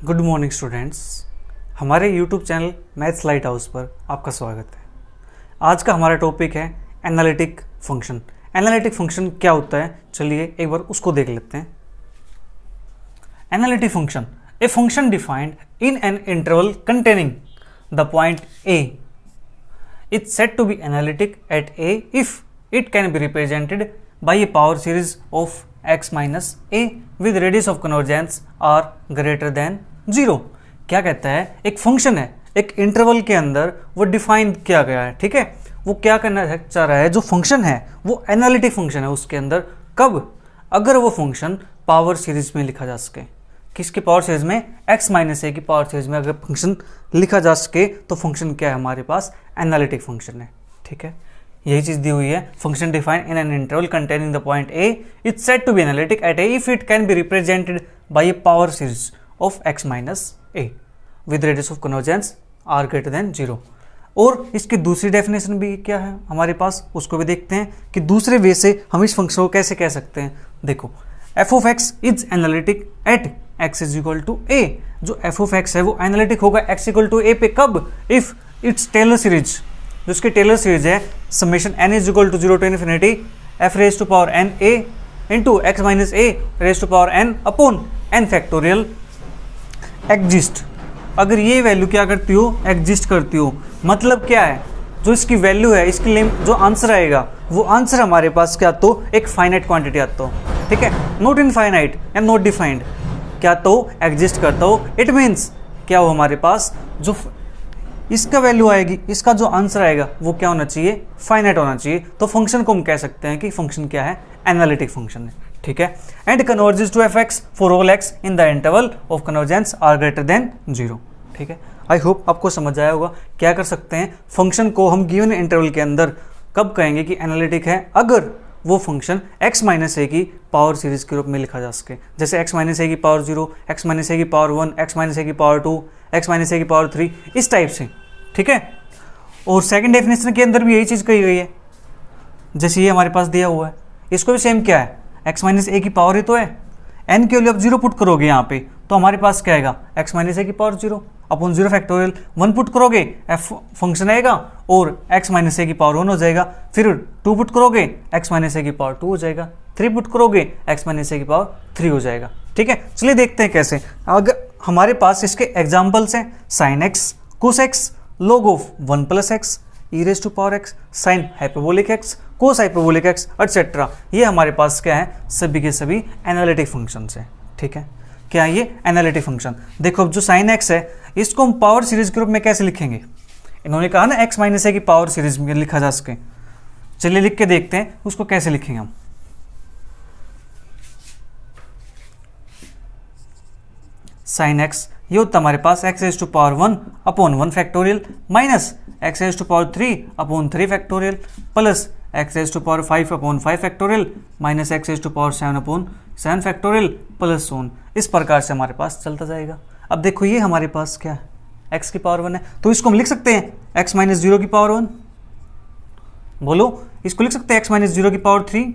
Good morning students, हमारे YouTube channel maths light house पर आपका स्वागत है। आज का हमारा टॉपिक है एनालिटिक फंक्शन। एनालिटिक फंक्शन क्या होता है, चलिए एक बार उसको देख लेते हैं। Analytic function, a function defined in an interval containing the point a, it's said to be analytic at a if it can be represented by a power series of x minus a with radius of convergence r greater than 0। क्या कहता है, एक function है, एक interval के अंदर वो define किया गया है, ठीक है। वो क्या करना चाह रहा है, जो फंक्शन है वो एनालिटिक फंक्शन है उसके अंदर, कब, अगर वो फंक्शन पावर सीरीज में लिखा जा सके। किसकी पावर सीरीज में, x माइनस ए की पावर सीरीज में अगर फंक्शन लिखा जा सके तो फंक्शन क्या है हमारे पास, एनालिटिक फंक्शन है, ठीक है। यही चीज दी हुई है, function defined in an interval containing the point a, it's said to be analytic at a if it can be represented by a power series of x minus a with radius of convergence r greater than 0। और इसकी दूसरी definition भी क्या है हमारे पास, उसको भी देखते हैं कि दूसरे वे से हम इस फंक्शन को कैसे कह सकते हैं। देखो, f of x is analytic at x is equal to a। जो f ऑफ x है वो एनालिटिक होगा x इक्वल टू a पे, कब, इफ इट्स टेलर सीरीज, जो उसकी टेलर सीरीज है summation n is equal to 0 to infinity f raise to power n a into x minus a raise to power n upon n factorial exist. अगर ये value क्या करती हो, exist करती हो, मतलब क्या है, जो इसकी वैल्यू है, इसकी जो आंसर आएगा वो आंसर हमारे पास क्या, तो एक फाइनाइट क्वांटिटी आता हो, ठीक है, not infinite and not defined, क्या तो एग्जिस्ट करता हो। इट मीन्स क्या हो, हमारे पास जो इसका वैल्यू आएगी, इसका जो आंसर आएगा वो क्या होना चाहिए, फाइनाइट होना चाहिए। तो फंक्शन को हम कह सकते हैं कि फंक्शन क्या है, एनालिटिक फंक्शन है, ठीक है। And converges to f(x) for all x in the interval of convergence r greater than 0, ठीक है। आई होप आपको समझ आया होगा। क्या कर सकते हैं, फंक्शन को हम गिवन इंटरवल के अंदर कब कहेंगे कि एनालिटिक है, अगर वो फंक्शन x माइनस ए की पावर सीरीज के रूप में लिखा जा सके। जैसे x माइनस ए की पावर 0, x माइनस ए की पावर 1, x माइनस ए की पावर 2, x माइनस ए की पावर 3, इस टाइप से, ठीक है। और सेकंड डेफिनेशन के अंदर भी यही चीज़ कही गई है, जैसे ये हमारे पास दिया हुआ है, इसको भी सेम क्या है, x माइनस ए की पावर ही तो है, n के लिए अब 0 पुट करोगे यहाँ पे तो हमारे पास क्या आएगा, x माइनस ए की पावर 0 अपॉन 0 फैक्टोरियल, 1 पुट करोगे f फंक्शन आएगा और x माइनस ए की पावर 1 हो जाएगा, फिर 2 पुट करोगे x माइनस ए की पावर 2 हो जाएगा, 3 पुट करोगे x माइनस ए की पावर 3 हो जाएगा, ठीक है। चलिए देखते हैं कैसे। अगर हमारे पास इसके एग्जाम्पल्स हैं, sine x, cos x, log of 1 plus x, e raise to power x, sine hyperbolic x, cos hyperbolic x etcetera, ये हमारे पास क्या है, सभी के सभी एनालिटिक फंक्शन है, ठीक है। क्या है ये, एनालिटिक फंक्शन। देखो अब जो साइन एक्स है इसको हम पावर सीरीज के रूप में कैसे लिखेंगे, इन्होंने कहा ना x माइनस ए की पावर सीरीज में लिखा जा सके। चलिए लिख के देखते हैं उसको कैसे लिखेंगे हम। साइन एक्स ये होता है हमारे पास x raise to power 1 upon 1 factorial minus x raise to power 3 upon 3 factorial plus x raise to power 5 upon 5 factorial minus x raise to power 7 upon 7 factorial plus so on. इस प्रकार से हमारे पास चलता जाएगा। अब देखो ये हमारे पास क्या है, x की पावर 1 है, तो इसको हम लिख सकते हैं x माइनस 0 की पावर 1, बोलो इसको लिख सकते हैं x माइनस 0 की पावर 3,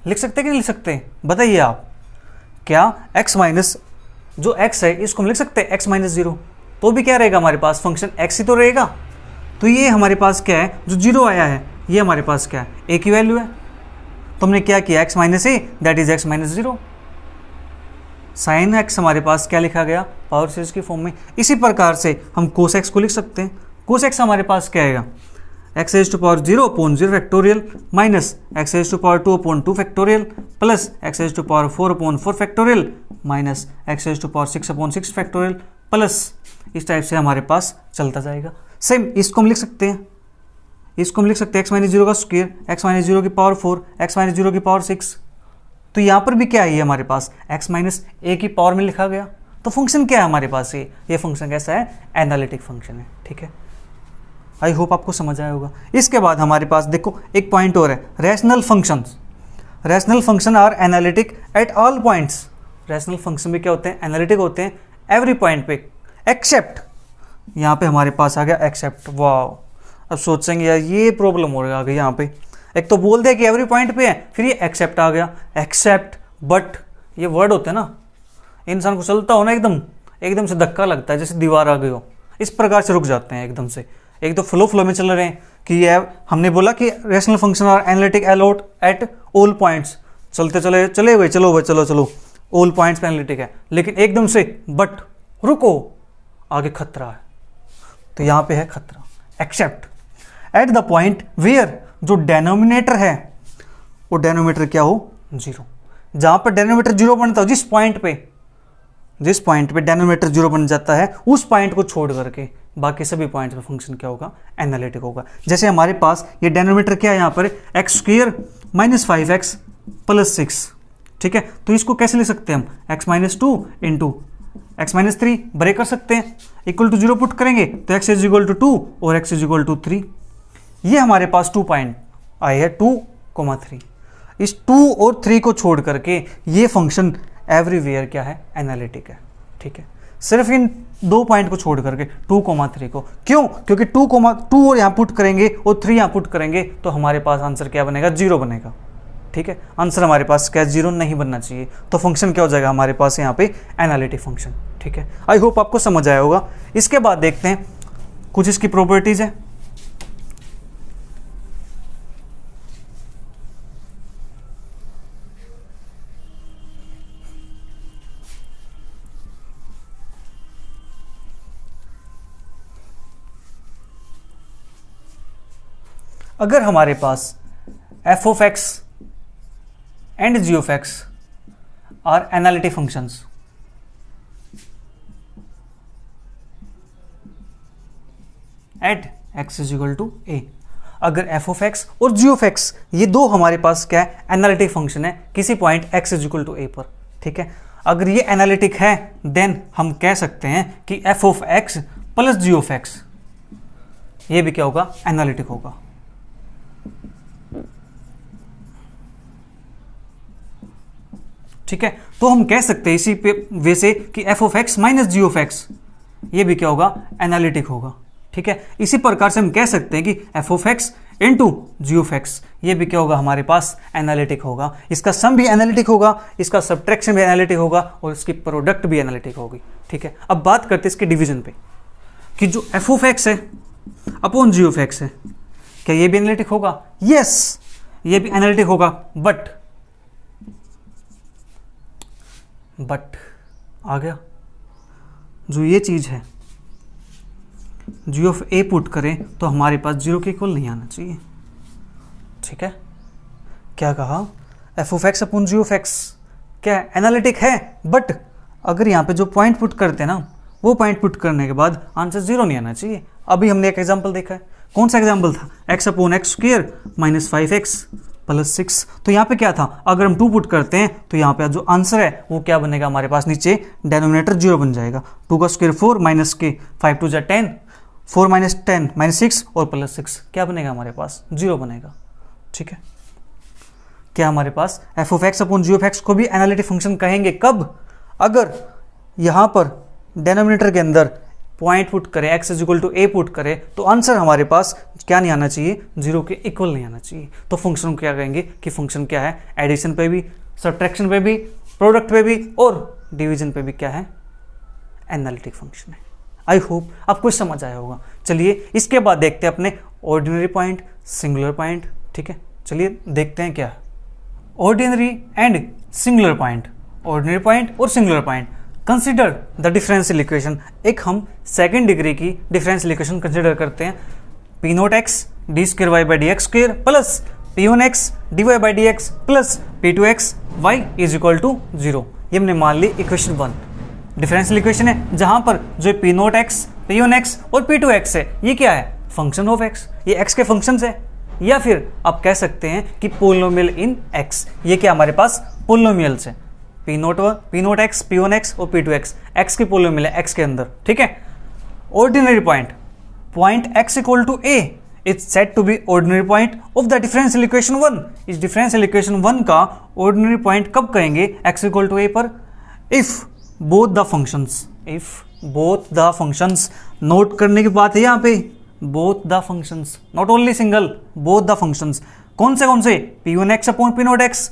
लिख सकते हैं कि नहीं लिख सकते, बताइए आप। क्या x माइनस जो x है इसको हम लिख सकते हैं x माइनस 0, तो भी क्या रहेगा हमारे पास, फंक्शन x ही तो रहेगा। तो ये हमारे पास क्या है, जो 0 आया है ये हमारे पास क्या है, a की वैल्यू है, तो हमने क्या किया, x minus a that is x minus 0। Sine x हमारे पास क्या लिखा गया, पावर सीरीज की फॉर्म में। इसी प्रकार से हम कोस x को लिख सकते हैं। कोस x हमारे पास क्या आएगा, x raise to power 0 upon 0 factorial minus x raise to power 2 upon 2 factorial plus x raise to power 4 upon 4 factorial minus x raise to power 6 upon 6 factorial plus, इस टाइप से हमारे पास चलता जाएगा। सेम इसको हम लिख सकते हैं, इसको हम लिख सकते हैं x माइनस 0 का स्क्वायर, x माइनस 0 की पावर 4, x माइनस 0 की पावर 6। तो यहाँ पर भी क्या है, हमारे पास x माइनस ए की पावर में लिखा गया। तो फंक्शन क्या है हमारे पास, ये फंक्शन कैसा है, एनालिटिक फंक्शन है, ठीक है। आई होप आपको समझ आया होगा। इसके बाद हमारे पास देखो एक पॉइंट और है, rational functions. Rational function are analytic at all points. Rational function भी क्या होते हैं, एनालिटिक होते हैं एवरी पॉइंट पे एक्सेप्ट, यहाँ पे हमारे पास आ गया एक्सेप्ट। वाह, अब सोचेंगे यार ये प्रॉब्लम हो रहा है यहाँ पे, एक तो बोल दे कि एवरी पॉइंट पे है, फिर ये एक्सेप्ट आ गया, एक्सेप्ट बट, ये वर्ड होते हैं ना, इंसान को चलता हो ना एकदम से धक्का लगता है जैसे दीवार आ गई हो, इस प्रकार से रुक जाते हैं एकदम से। एक तो फ्लो में चल रहे हैं कि ये हमने बोला कि rational function are analytic allowed at all points, चलो ऑल पॉइंट्स पे एनालिटिक है, लेकिन एकदम से बट रुको आगे खतरा है, तो यहां पे है खतरा। Except at the point where जो डेनोमिनेटर है वो डेनोमिनेटर क्या हो 0, जहां पर डेनोमिनेटर 0 बनता हो, जिस पॉइंट पे डेनोमिनेटर 0 बन जाता है उस पॉइंट को छोड़ करके बाकी सभी पॉइंट्स पे फंक्शन क्या होगा एनालिटिक होगा। जैसे हमारे पास ये डेनोमिनेटर क्या है यहाँ पर x² - 5x + 6, ठीक है, तो इसको कैसे ले सकते हैं हम x - 2 इंटू x - 3 ब्रेक कर सकते हैं, इक्वल टू 0 पुट करेंगे तो x = 2 और x = 3। ये हमारे पास 2 पॉइंट आए हैं 2, 3। इस 2 और 3 को छोड़ करके ये फंक्शन एवरीवेयर क्या है एनालिटिक है, ठीक है, सिर्फ इन 2 पॉइंट को छोड़ करके 2, 3 को। क्यों? क्योंकि 2 और यहाँ पुट करेंगे और 3 यहाँ पुट करेंगे तो हमारे पास आंसर क्या बनेगा 0 बनेगा, ठीक है, आंसर हमारे पास क्या 0 नहीं बनना चाहिए, तो फंक्शन क्या हो जाएगा हमारे पास यहाँ पे एनालिटिक फंक्शन, ठीक है। आई होप आपको समझ आया होगा। इसके बाद देखते हैं कुछ इसकी प्रॉपर्टीज है। अगर हमारे पास f(x) and g(x) are analytic functions, at x = a, अगर f(x) और g(x) ये दो हमारे पास क्या है एनालिटिक फंक्शन है किसी पॉइंट x = a पर, ठीक है, अगर ये एनालिटिक है देन हम कह सकते हैं कि f(x) + g(x) ये भी क्या होगा एनालिटिक होगा। ठीक है, तो हम कह सकते हैं इसी पे वैसे कि f(x) - g(x) ये भी क्या होगा एनालिटिक होगा, ठीक है। इसी प्रकार से हम कह सकते हैं कि f(x) * g(x) ये भी क्या होगा हमारे पास एनालिटिक होगा। इसका सम भी एनालिटिक होगा, इसका सब्ट्रैक्शन भी एनालिटिक होगा और इसकी प्रोडक्ट भी एनालिटिक होगी, ठीक है। अब बात करते हैं इसके डिवीजन पे कि जो f(x) है अपॉन g(x) है, क्या ये भी एनालिटिक होगा? यस, ये भी एनालिटिक होगा, बट आ गया जो ये चीज है g(a) पुट करें तो हमारे पास 0 के इक्वल नहीं आना चाहिए, ठीक है। क्या कहा? f(x) अपॉन g(x) क्या एनालिटिक है, बट अगर यहाँ पे जो पॉइंट पुट करते हैं ना वो पॉइंट पुट करने के बाद आंसर 0 नहीं आना चाहिए। अभी हमने एक एग्जांपल देखा है, कौन सा एग्जांपल था? x/(x²) - 5x + 6, तो यहाँ पे क्या था अगर हम 2 पुट करते हैं तो यहाँ पे जो आंसर है वो क्या बनेगा हमारे पास नीचे डेनोमिनेटर 0 बन जाएगा। 2 का स्क्वायर 4 - k 5 2 10 4 - 10 - 6 और +6 क्या बनेगा हमारे पास 0 बनेगा, ठीक है। क्या हमारे पास f(x) अपॉन g(x) को भी एनालिटिक फंक्शन कहेंगे कब? अगर यहाँ पर डेनोमिनेटर के अंदर पॉइंट पुट करें x = a पुट करें तो आंसर हमारे पास क्या नहीं आना चाहिए 0 के इक्वल नहीं आना चाहिए। तो फंक्शन को क्या कहेंगे कि फंक्शन क्या है एडिशन पे भी, सब्ट्रैक्शन पे भी, प्रोडक्ट पे भी और डिवीजन पे भी क्या है एनालिटिक फंक्शन है। आई होप आपको समझ आया होगा। चलिए इसके बाद देखते हैं अपने ऑर्डिनरी पॉइंट, सिंगुलर पॉइंट, ठीक है। चलिए देखते हैं क्या ordinary and singular point, ordinary point और singular point. Consider the differential equation, एक हम सेकेंड डिग्री की डिफरेंशियल इक्वेशन कंसिडर करते हैं p0x d2y/dx² plus p1x dy/dx plus p2x y = 0। ये हमने मान ली इक्वेशन 1 डिफरेंशियल इक्वेशन है जहां पर जो p0x p1x और p2x है ये क्या है फंक्शन ऑफ x, ये x के फंक्शन है, या फिर आप कह सकते हैं कि पोलिनोमियल इन x, ये क्या हमारे पास पोलिनोमियल्स है p0x p1x और p2x x के पोलिनोमियल है x के अंदर, ठीक है। Ordinary point x = a is said to be ordinary point of the differential equation 1। इस डिफरेंशियल इक्वेशन 1 का ऑर्डिनरी पॉइंट कब कहेंगे x = a पर? If both the functions, note करने की बात है यहाँ पे, both the functions, not only single, both the functions. कौन से p1x upon p0x,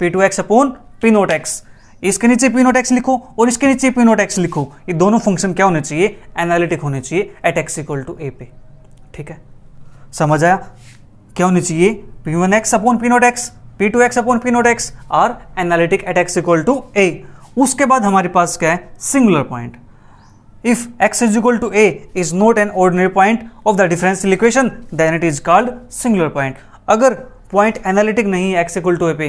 p2x upon p0x, इसके नीचे पी नोट एक्स लिखो और इसके नीचे पी नोट एक्स लिखो, ये दोनों फंक्शन क्या होने चाहिए, एनालिटिक होने चाहिए at X equal to A पे। ठीक है, समझ आया? क्या होनी चाहिए, P one x upon P naught X, P two x upon P naught X are analytic at X equal to A. उसके बाद हमारे पास क्या है, singular point. If x is equal to a is not an ordinary point of the differential equation then it is called singular point। अगर point analytic नहीं है x equal to A पे,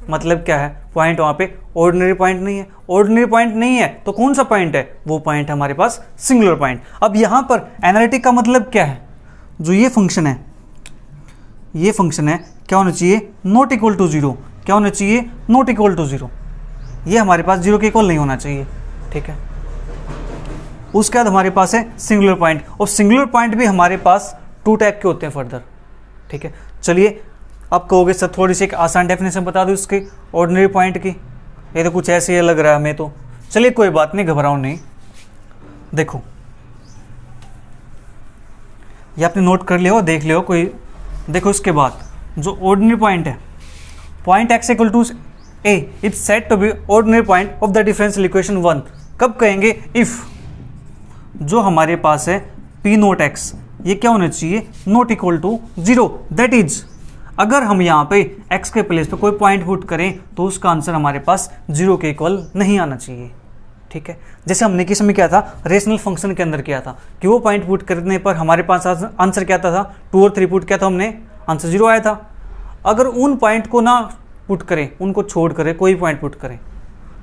मतलब क्या है, पॉइंट वहां पे ऑर्डिनरी पॉइंट नहीं है। ऑर्डिनरी पॉइंट नहीं है तो कौन सा पॉइंट है, वो पॉइंट हमारे पास सिंगुलर पॉइंट। अब यहां पर एनालिटिक का मतलब क्या है, जो ये फंक्शन है, ये फंक्शन है क्या होना चाहिए, नॉट इक्वल टू जीरो। क्या होना चाहिए, नॉट इक्वल टू जीरो। ये हमारे पास जीरो के इक्वल नहीं होना चाहिए। ठीक है, उसके बाद हमारे पास है सिंगुलर पॉइंट, और सिंगुलर पॉइंट भी हमारे पास टू टाइप के होते हैं फर्दर। ठीक है, चलिए अब कहोगे सर थोड़ी सी एक आसान डेफिनेशन बता दो इसकी ऑर्डिनरी पॉइंट की, ये तो कुछ ऐसे ही लग रहा है हमें तो। चलिए कोई बात नहीं, घबराओ नहीं। देखो ये आपने नोट कर लिया हो, देख लियो कोई। देखो इसके बाद जो ऑर्डिनरी पॉइंट है, point x equal to a it's said to be ordinary point of the differential equation 1। कब कहेंगे, इफ जो हमारे पास है पी नोट एक्स, ये क्या होना चाहिए, not equal to zero. That is अगर हम यहाँ पे x के प्लेस पे कोई पॉइंट पुट करें तो उसका आंसर हमारे पास जीरो के इक्वल नहीं आना चाहिए। ठीक है, जैसे हमने किस में किया था, रेशनल फंक्शन के अंदर किया था कि वो पॉइंट पुट करने पर हमारे पास आंसर क्या आता था, 2 और 3 पुट किया था हमने, आंसर जीरो आया था। अगर उन पॉइंट को ना पुट करें, उनको छोड़ करें, कोई पॉइंट पुट करें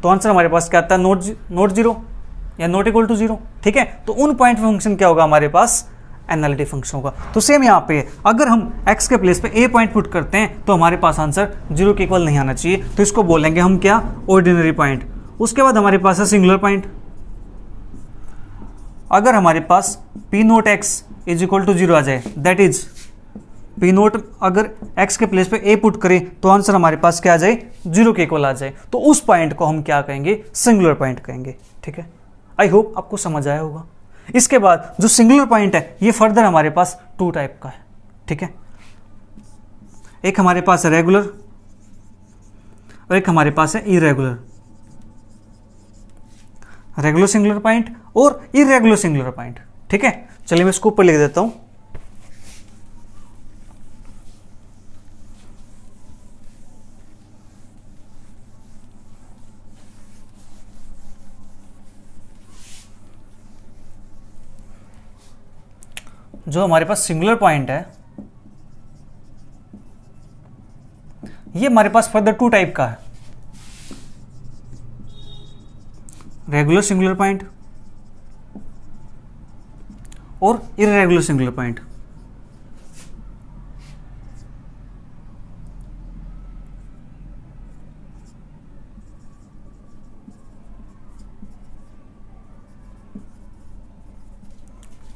तो आंसर हमारे पास क्या आता है, नॉट जीरो या नॉट इक्वल टू जीरो। ठीक है, तो उन पॉइंट फंक्शन क्या होगा, हमारे पास एनालिटिक फंक्शन होगा। तो सेम यहाँ पे अगर हम x के प्लेस पे a पॉइंट पुट करते हैं तो हमारे पास आंसर जीरो के इक्वल नहीं आना चाहिए, तो इसको बोलेंगे हम क्या, ऑर्डिनरी पॉइंट। उसके बाद हमारे पास है सिंगुलर पॉइंट। अगर हमारे पास P naught X is equal to zero आ जाए, दैट इज पी नोट अगर x के प्लेस पे a पुट करें तो आंसर हमारे पास क्या आ जाए, जीरो के इक्वल आ जाए, तो उस पॉइंट को हम क्या कहेंगे, सिंगुलर पॉइंट कहेंगे। ठीक है, आई होप आपको समझ आया होगा। इसके बाद जो सिंगुलर पॉइंट है ये फर्दर हमारे पास टू टाइप का है। ठीक है, एक हमारे पास है रेगुलर और एक हमारे पास है इरेगुलर। रेगुलर सिंगुलर पॉइंट और इरेगुलर सिंगुलर पॉइंट। ठीक है, चलिए मैं इसको ऊपर लिख देता हूं। जो हमारे पास सिंगुलर पॉइंट है ये हमारे पास फर्दर टू टाइप का है, रेगुलर सिंगुलर पॉइंट और इरेगुलर सिंगुलर पॉइंट।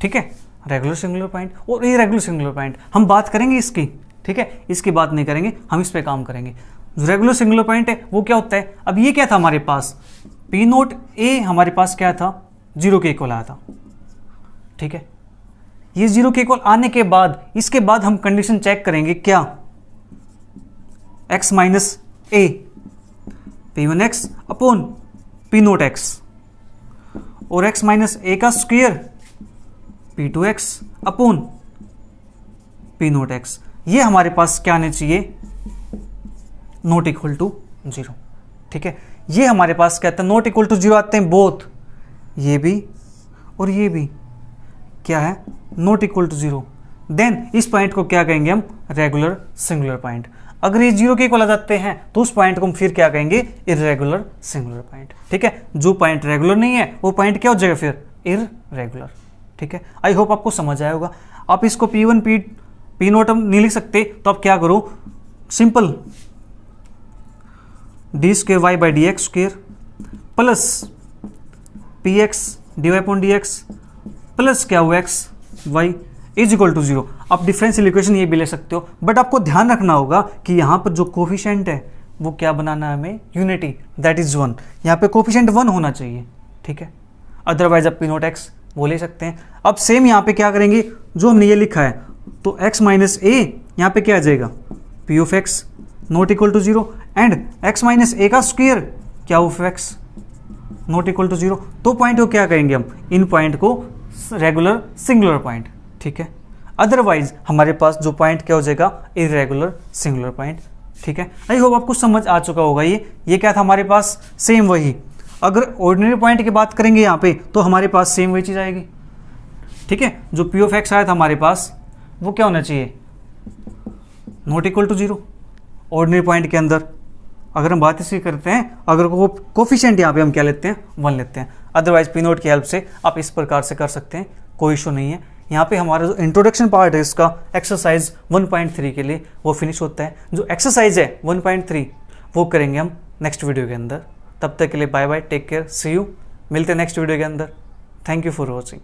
ठीक है, रेगुलर सिंगुलर पॉइंट और इरेगुलर सिंगुलर पॉइंट हम बात करेंगे इसकी। ठीक है, इसकी बात नहीं करेंगे, हम इस पे काम करेंगे। रेगुलर सिंगुलर पॉइंट है वो क्या होता है, अब ये क्या था हमारे पास, पी नोट ए हमारे पास क्या था, जीरो के इक्वल आया था। ठीक है, ये जीरो के इक्वल आने के बाद इसके बाद हम कंडीशन चेक करेंगे क्या, x minus a p one x upon P naught x और x माइनस ए का square p two x upon P naught x. ये हमारे पास क्या आने चाहिए, नॉट इक्वल टू जीरो। ठीक है, ये हमारे पास क्या आता है, नॉट इक्वल टू जीरो आते हैं बोथ, ये भी और ये भी क्या है, not equal to zero. Then इस पॉइंट को क्या कहेंगे हम, रेगुलर सिंगुलर पॉइंट। अगर ये जीरो के इक्वल आ जाते हैं तो उस पॉइंट को हम फिर क्या कहेंगे, इरेगुलर सिंगुलर पॉइंट। ठीक है, जो पॉइंट रेगुलर नहीं है वो पॉइंट क्या हो जाएगा फिर, इरेगुलर। ठीक है, आई होप आपको समझ आया होगा। आप इसको P1 पी नोट हम नहीं लिख सकते तो आप क्या करो, simple d square y by d x square plus p x d y upon d x plus क्या हुआ x y is equal to zero. आप डिफरेंशियल इक्वेशन ये भी ले सकते हो, बट आपको ध्यान रखना होगा कि यहाँ पर जो कोफिशिएंट है वो क्या बनाना है हमें, यूनिटी, दैट इज 1। यहाँ पे कोफिशिएंट 1 होना चाहिए। ठीक है, अदरवाइज आप पी नोट एक्स वो ले सकते हैं। अब सेम यहाँ पे क्या करेंगे, जो हमने ये लिखा है तो x माइनस ए यहाँ पे क्या आ जाएगा, P of X not equal to zero and x minus ए का स्क्वायर क्या of X not equal to 0, तो पॉइंट को क्या कहेंगे हम, इन पॉइंट को रेगुलर सिंगुलर पॉइंट, ठीक है। अदरवाइज हमारे पास जो पॉइंट क्या हो जाएगा, इरेगुलर सिंगुलर पॉइंट, ठीक है। आई होप आपको समझ आ चुका होगा। ये क्या था हमारे पास, सेम वही। अगर ऑर्डिनरी पॉइंट की बात करेंगे यहाँ पे तो हमारे पास सेम वही चीज़ आएगी, ठीक है। जो पी ऑफ एक्स आया था हमारे पास वो क्या होना चाहिए, not equal to 0 ordinary point के अंदर। अगर हम बात इसकी करते हैं, अगर कोफिशिएंट यहाँ पे हम क्या लेते हैं, 1 लेते हैं। अदरवाइज पी नोट की हेल्प से आप इस प्रकार से कर सकते हैं, कोई इशू नहीं है। यहाँ पे हमारा जो इंट्रोडक्शन पार्ट है इसका एक्सरसाइज 1.3 के लिए वो फिनिश होता है। जो एक्सरसाइज है 1.3 वो करेंगे हम नेक्स्ट वीडियो के अंदर। तब तक के लिए bye bye, take care, see you, मिलते हैं नेक्स्ट वीडियो के अंदर। Thank you for watching.